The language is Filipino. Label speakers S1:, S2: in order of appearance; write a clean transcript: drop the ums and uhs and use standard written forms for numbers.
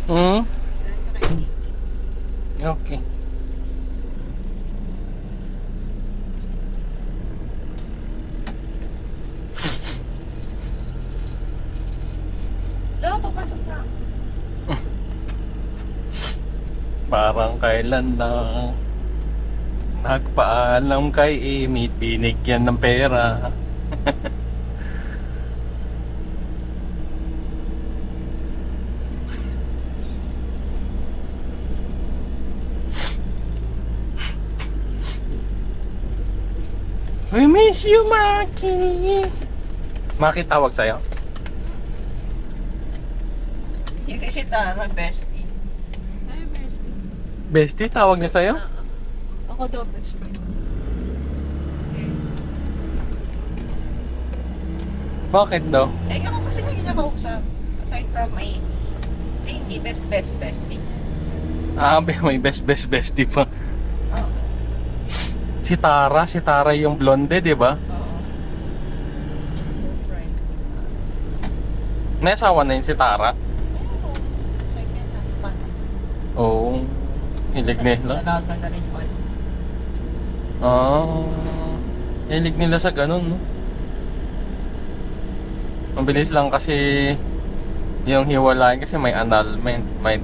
S1: Hmm? Okay.
S2: Lo, papasok na.
S1: Parang kailan lang nagpaalam kay Amy, binigyan ng pera. We miss you, Maki. Maki tawag sa'yo?
S2: Si Tara, bestie. Ay, bestie.
S1: Bestie, tawag niya sa'yo?
S2: Ako daw, best friend.
S1: Bakit daw?
S2: Eh, ako kasi lagi niya kausap. Aside from my si Amy, bestie.
S1: Ah, may bestie pa.
S2: Oo.
S1: Si Tara yung blonde, di ba?
S2: Oo. Friend.
S1: May asawa na yun si Tara.
S2: Ayun, second husband.
S1: Oo. Hilig nila.
S2: Dalaga na rin po.
S1: Ah, hilig nila sa ganun, no? Mabilis lang kasi yung hiwalayan kasi may annulment, may